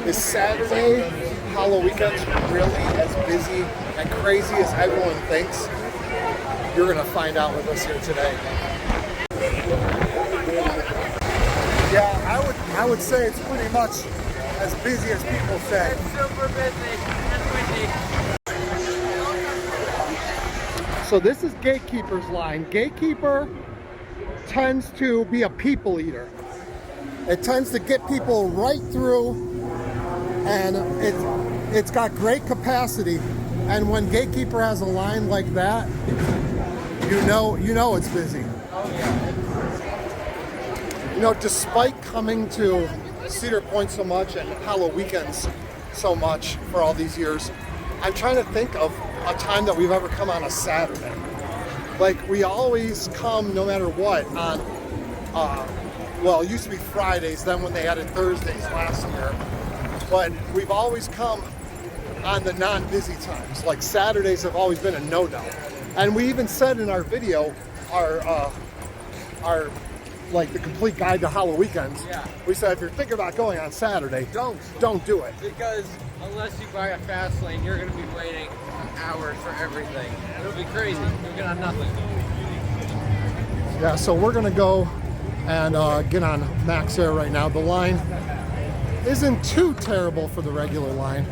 Is Saturday, Halloweekends, really as busy and crazy as everyone thinks? You're going to find out with us here today. Yeah, I would say it's pretty much as busy as people say. It's super busy and windy. So this is Gatekeeper's line. Gatekeeper tends to be a people eater. It tends to get people right through, and it's got great capacity. And when Gatekeeper has a line like that, you know it's busy. Oh yeah. You know, despite coming to Cedar Point so much and Halloweekends so much for all these years, I'm trying to think of a time that we've ever come on a Saturday. Like, we always come no matter what on, well, it used to be Fridays, then when they added Thursdays last year. But we've always come on the non-busy times. Like, Saturdays have always been a no-no. And we even said in our video, our like the complete guide to Halloweekends, Yeah. we said if you're thinking about going on Saturday, don't do it. Because unless you buy a fast lane, you're going to be waiting hours for everything. It'll be crazy. You'll get on nothing. Yeah, so we're gonna go and get on Max Air right now. The line isn't too terrible for the regular line.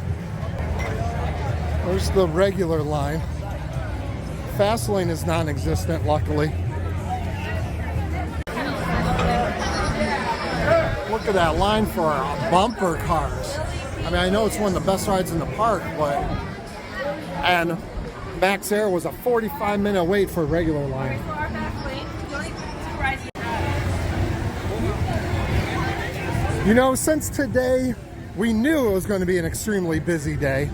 There's the regular line. Fast lane is non-existent, luckily. Look at that line for bumper cars. I mean, I know it's one of the best rides in the park, and Max Air was a 45-minute wait for a regular line. You know, since today, we knew it was going to be an extremely busy day.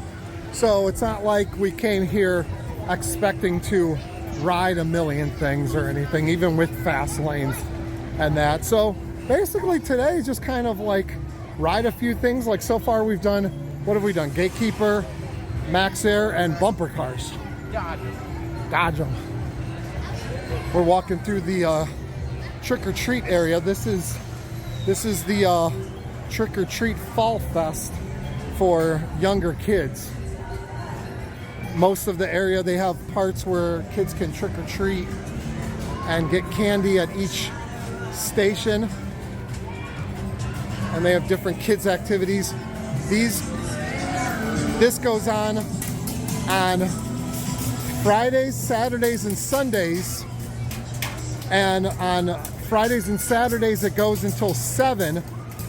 So it's not like we came here expecting to ride a million things or anything, even with fast lanes and that. So basically today is just kind of like ride a few things. Like so far we've done, what have we done? Gatekeeper, Max Air, and bumper cars. Dodge them. We're walking through the trick-or-treat area. This is the trick-or-treat fall fest for younger kids. Most of the area, they have parts where kids can trick-or-treat and get candy at each station. And they have different kids activities. This goes on Fridays, Saturdays, and Sundays. And on Fridays and Saturdays it goes until 7.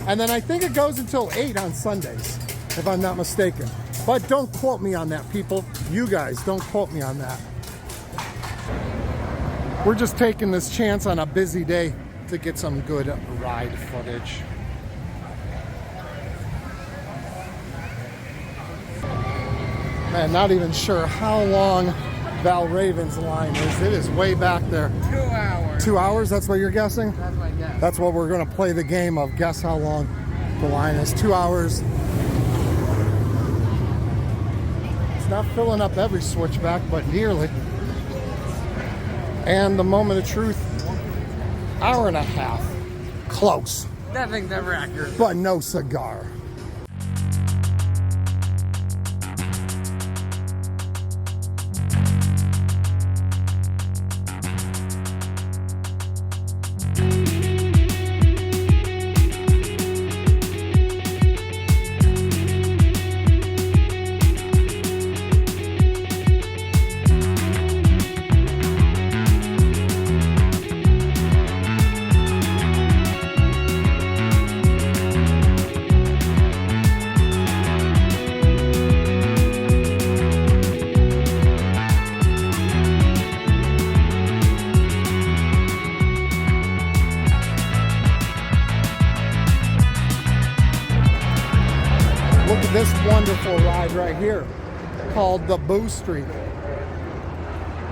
And then I think it goes until 8 on Sundays, if I'm not mistaken. But don't quote me on that, people. You guys, don't quote me on that. We're just taking this chance on a busy day to get some good ride footage. Man, not even sure how long Val Raven's line is. It is way back there. 2 hours. 2 hours, that's what you're guessing? That's my guess. That's what we're gonna play the game of. Guess how long the line is. 2 hours. It's not filling up every switchback, but nearly. And the moment of truth, hour and a half. Close. Nothing's ever accurate. But no cigar. Look at this wonderful ride right here called the Boo Streak.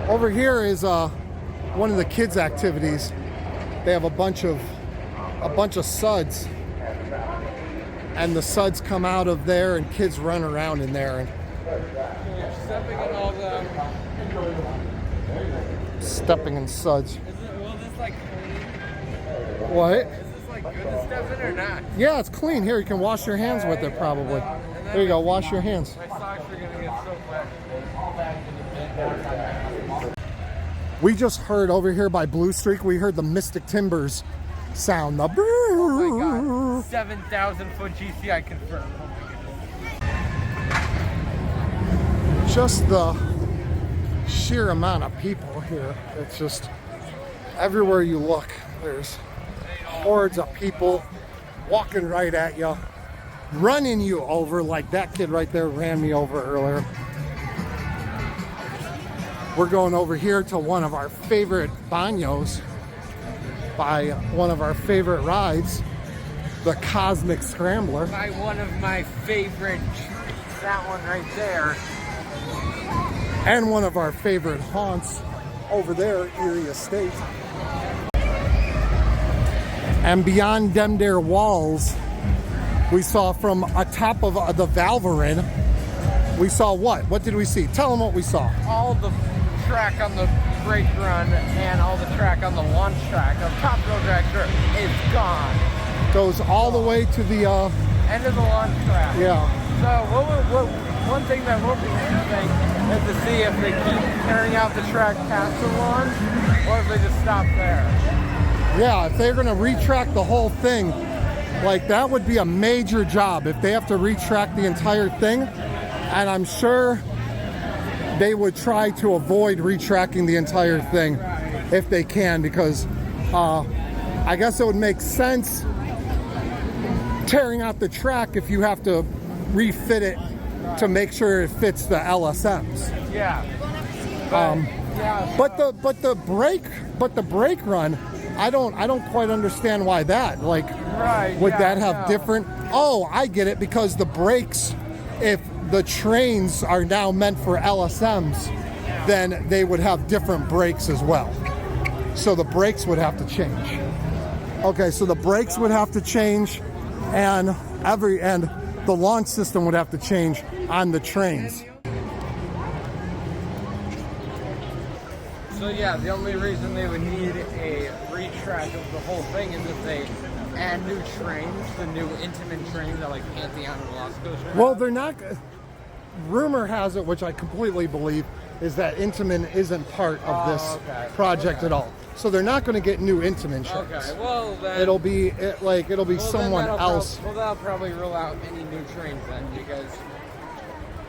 Over here is one of the kids' activities. They have a bunch of suds, and the suds come out of there, and kids run around in there. You're stepping in all the... Stepping in suds. Will this like clean? What? Is this like it good to step in or not? Yeah, it's clean. Here, you can wash your hands with it probably. There you go, wash your hands. My socks are gonna get so wet. We just heard over here by Blue Streak, we heard the Mystic Timbers sound. The Oh my god, 7,000 foot GCI confirmed. Just the sheer amount of people here. It's just everywhere you look, there's hordes of people walking right at you, running you over like that kid right there ran me over earlier. We're going over here to one of our favorite baños by one of our favorite rides, the Cosmic Scrambler. By one of my favorite, that one right there. And one of our favorite haunts over there, Erie Estate. And beyond them there walls, we saw from atop of the Valverin, we saw what? What did we see? Tell them what we saw. All the track on the brake run and all the track on the launch track of Top Thrill Dragster is gone. Goes all the way to the end of the launch track. Yeah. So one thing that will be interesting is to see if they keep carrying out the track past the launch or if they just stop there. Yeah, if they're gonna retrack the whole thing, like that would be a major job if they have to retrack the entire thing. And I'm sure they would try to avoid retracking the entire thing if they can, because I guess it would make sense tearing out the track if you have to refit it to make sure it fits the LSMs. Yeah. But the brake run, I don't quite understand why that. Like, would that have different? Oh, I get it, because the brakes, if the trains are now meant for LSMs, then they would have different brakes as well. So the brakes would have to change. Okay, so the brakes would have to change, and the launch system would have to change on the trains. So yeah, the only reason they would need a retrack of the whole thing is if they add new trains, the new Intamin trains that like Pantheon and Velocicoaster. Well, they're not. Rumor has it, which I completely believe, is that Intamin isn't part of this project at all. So they're not going to get new Intamin trains. Okay, well then it'll be someone else. That'll probably rule out any new trains then, because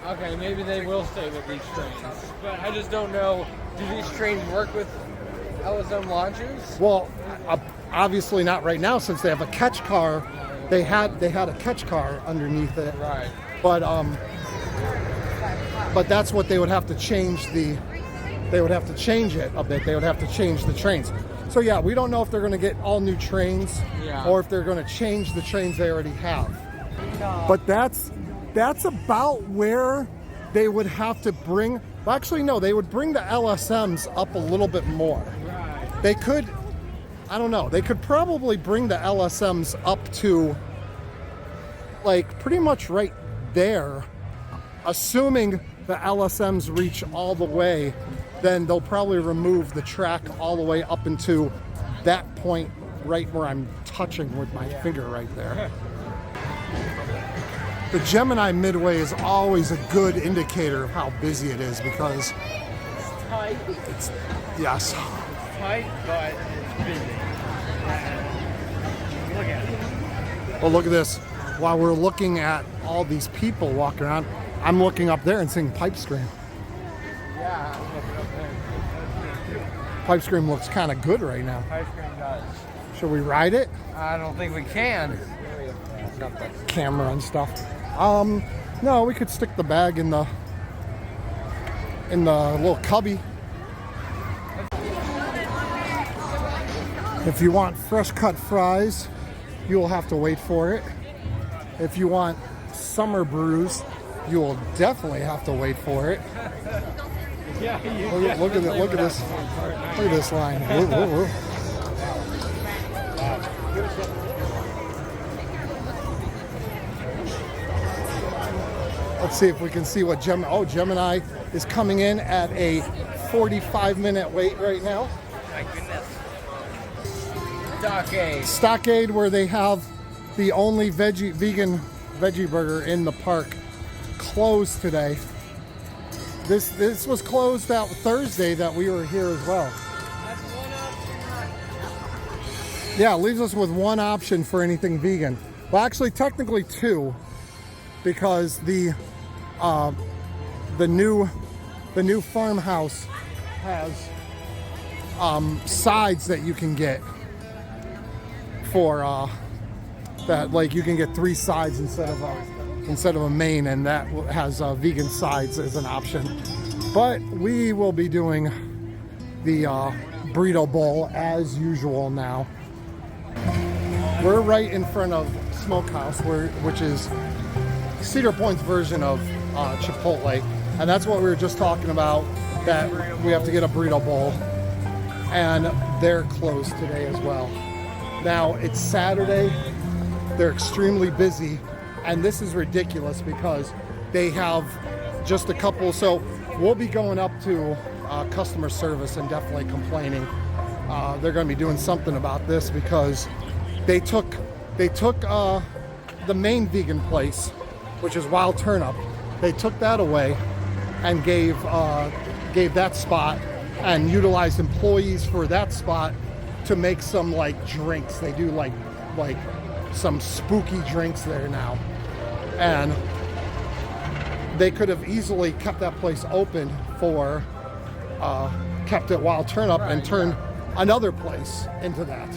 okay, maybe they will stay with these trains, but I just don't know. Do these trains work with LSM launches? Well, obviously not right now, since they have a catch car. They had a catch car underneath it. Right. But that's what they would have to change They would have to change it a bit. They would have to change the trains. So yeah, we don't know if they're going to get all new trains, or if they're going to change the trains they already have. But that's about where they would have to bring. Well, actually, no, they would bring the LSMs up a little bit more. Right. They could, I don't know, they could probably bring the LSMs up to like pretty much right there. Assuming the LSMs reach all the way, then they'll probably remove the track all the way up into that point right where I'm touching with my finger right there. The Gemini Midway is always a good indicator of how busy it is, because It's tight. yes. It's tight, but it's busy. Look at it. Well, look at this. While we're looking at all these people walking around, I'm looking up there and seeing Pipe Scream. Yeah, I'm looking up there. Pipe Scream looks kind of good right now. Pipe Scream does. Should we ride it? I don't think we can. Camera and stuff. No, we could stick the bag in the little cubby. If you want fresh cut fries, you'll have to wait for it. If you want summer brews, you will definitely have to wait for it. Yeah, Look at this line. Whoa, whoa, whoa. Let's see if we can see what Gemini. Oh, Gemini is coming in at a 45-minute wait right now. My goodness. Stockade, where they have the only vegan veggie burger in the park, closed today. This was closed out Thursday that we were here as well. Yeah, it leaves us with one option for anything vegan. Well, actually, technically two, because the new farmhouse has sides that you can get for that, like you can get 3 sides instead of a main, and that has vegan sides as an option. But we will be doing the burrito bowl as usual now. We're right in front of Smokehouse, which is Cedar Point's version of Chipotle, and that's what we were just talking about, that we have to get a burrito bowl, and they're closed today as well. Now, it's Saturday, they're extremely busy, and this is ridiculous because they have just a couple, so we'll be going up to customer service and definitely complaining. They're going to be doing something about this because they took the main vegan place, which is Wild Turnip. They took that away and gave that spot and utilized employees for that spot to make some like drinks. They do like some spooky drinks there now, and they could have easily kept that place open for kept it Wild Turnip and turned another place into that.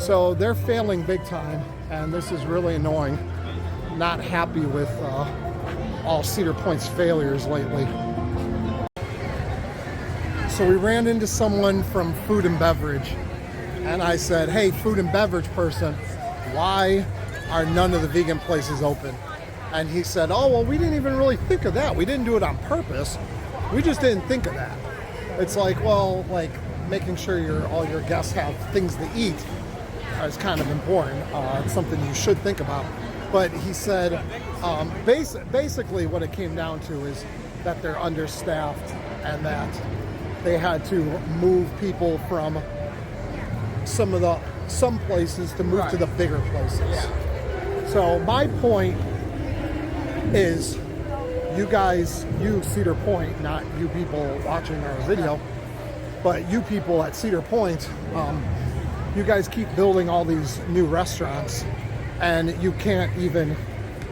So they're failing big time, and this is really annoying. Not happy with all Cedar Point's failures lately. So we ran into someone from food and beverage, and I said, hey, food and beverage person, why are none of the vegan places open? And he said, oh, well, we didn't even really think of that. We didn't do it on purpose. We just didn't think of that. It's like, well, like making sure all your guests have things to eat is kind of important. It's something you should think about. But he said, basically what it came down to is that they're understaffed and that they had to move people from some places to move to the bigger places. Yeah. So my point is, you Cedar Point, not you people watching our video, but you people at Cedar Point, you guys keep building all these new restaurants and you can't even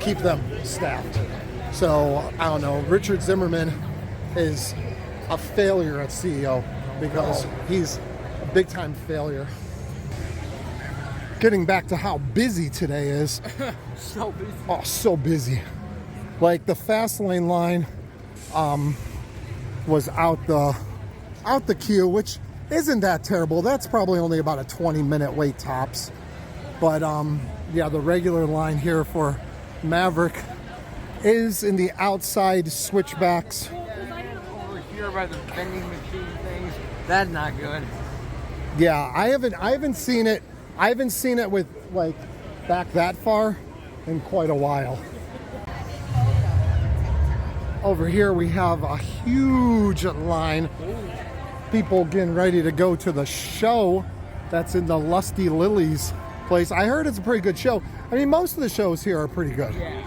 keep them staffed. So I don't know, Richard Zimmerman is a failure at CEO because he's a big time failure. Getting back to how busy today is. So busy. Oh, so busy. Like the fast lane line was out the queue, which isn't that terrible. That's probably only about a 20-minute wait tops. But yeah, the regular line here for Maverick is in the outside switchbacks. Over here by the vending machine things, that's not good. Yeah, I haven't seen it. I haven't seen it with like back that far in quite a while. Over here we have a huge line. People getting ready to go to the show that's in the Lusty Lilies place. I heard it's a pretty good show. I mean, most of the shows here are pretty good. Yeah.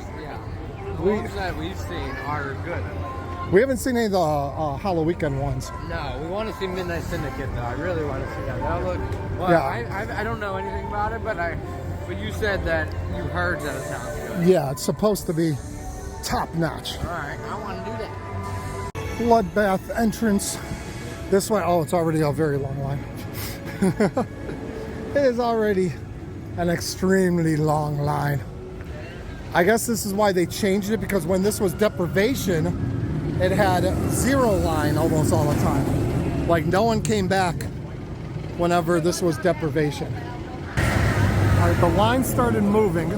The ones that we've seen are good. We haven't seen any of the Halloweekend ones. No, we want to see Midnight Syndicate though. I really want to see that. That look. Well, yeah. I don't know anything about it, but you said that you heard that it sounds good. Yeah, it's supposed to be top notch. All right, I want to do that. Bloodbath entrance. This one, oh, it's already a very long line. It is already an extremely long line. I guess this is why they changed it, because when this was deprivation, it had 0 line almost all the time. Like no one came back whenever this was deprivation. All right, the line started moving,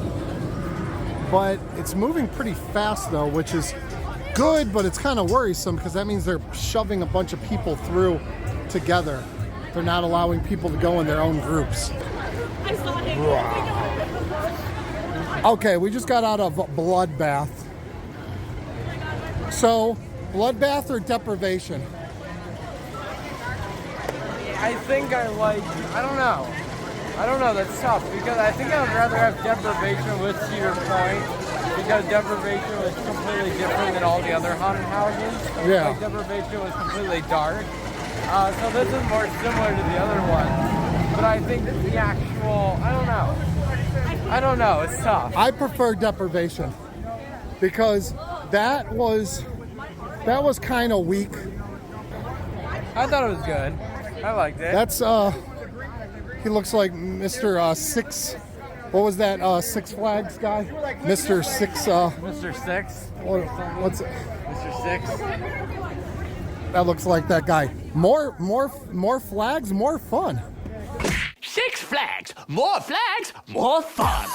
but it's moving pretty fast though, which is good, but it's kind of worrisome because that means they're shoving a bunch of people through together. They're not allowing people to go in their own groups. I saw him. Okay, we just got out of Bloodbath. So, Bloodbath or deprivation? I think I don't know. I don't know, that's tough because I think I would rather have Deprivation with Cedar Point because Deprivation was completely different than all the other haunted houses. Yeah. Like Deprivation was completely dark. So this is more similar to the other one. But I think that the actual, I don't know, it's tough. I prefer Deprivation because that was kind of weak. I thought it was good. I liked it. That's he looks like Mr. Six. What was that Six Flags guy? Mr. Six. Mr. Six. What's it? Mr. Six. That looks like that guy. More flags, more fun. Six Flags, more fun.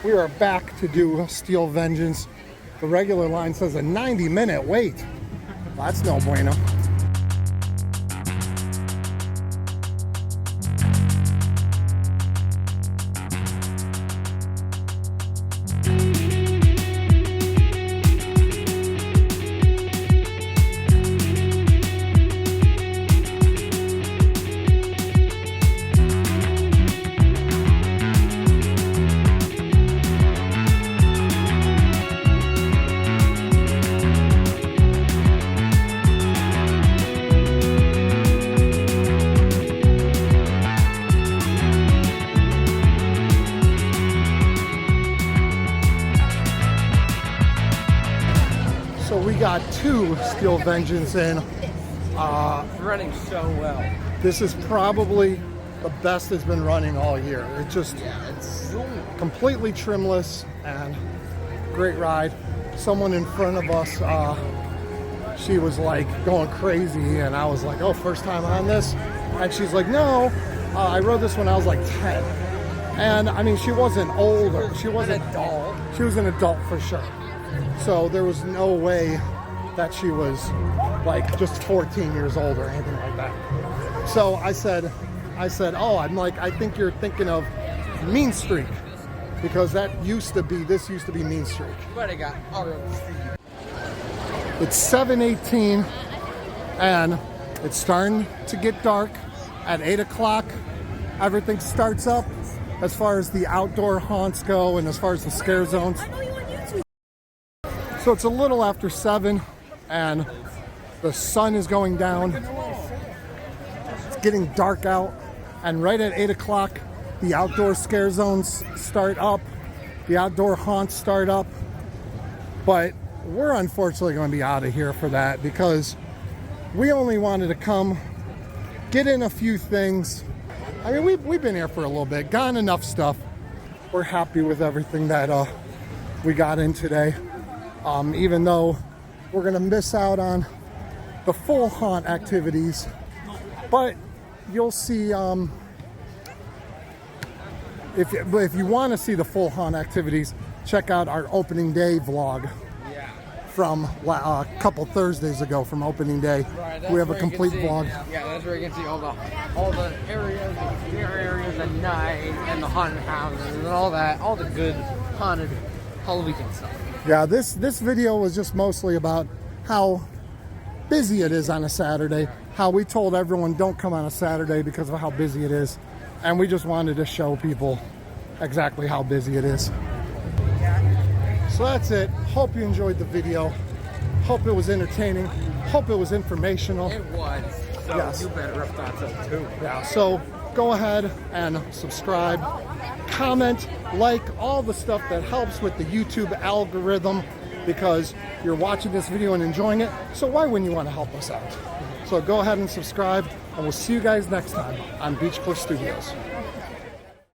We are back to do Steel Vengeance. The regular line says a 90-minute wait. That's no bueno. So we got 2 Steel Vengeance in. Running so well. This is probably the best it's been running all year. It just It's completely trimless and great ride. Someone in front of us, she was like going crazy, and I was like, oh, first time on this? And she's like, no, I rode this when I was like 10. And I mean, she wasn't older. She wasn't an adult. She was an adult for sure. So there was no way that she was like just 14 years old or anything like that. So I said, oh, I'm like, I think you're thinking of Mean Streak, because this used to be Mean Streak. But I got ROC. It's 7:18 and it's starting to get dark. At 8 o'clock, everything starts up as far as the outdoor haunts go and as far as the scare zones. So it's a little after 7 and the sun is going down. It's getting dark out, and right at 8 o'clock, the outdoor scare zones start up. The outdoor haunts start up. But we're unfortunately going to be out of here for that because we only wanted to come, get in a few things. I mean, we've been here for a little bit, gotten enough stuff. We're happy with everything that we got in today. Even though we're gonna miss out on the full haunt activities, but you'll see if you want to see the full haunt activities, check out our opening day vlog from a couple Thursdays ago from opening day. Right, we have a where you can complete see- vlog. Yeah, that's where you can see all the areas, the scare areas at night, and the haunted houses, and all the good haunted Halloweekend stuff. Yeah, this video was just mostly about how busy it is on a Saturday, how we told everyone don't come on a Saturday because of how busy it is, and we just wanted to show people exactly how busy it is. So that's it. Hope you enjoyed the video. Hope it was entertaining. Hope it was informational. It was. So Yes. you better have thought so too. Yeah, so go ahead and subscribe, comment, like, all the stuff that helps with the YouTube algorithm, because you're watching this video and enjoying it, so why wouldn't you want to help us out? So go ahead and subscribe, and we'll see you guys next time on Beach Cliff Studios.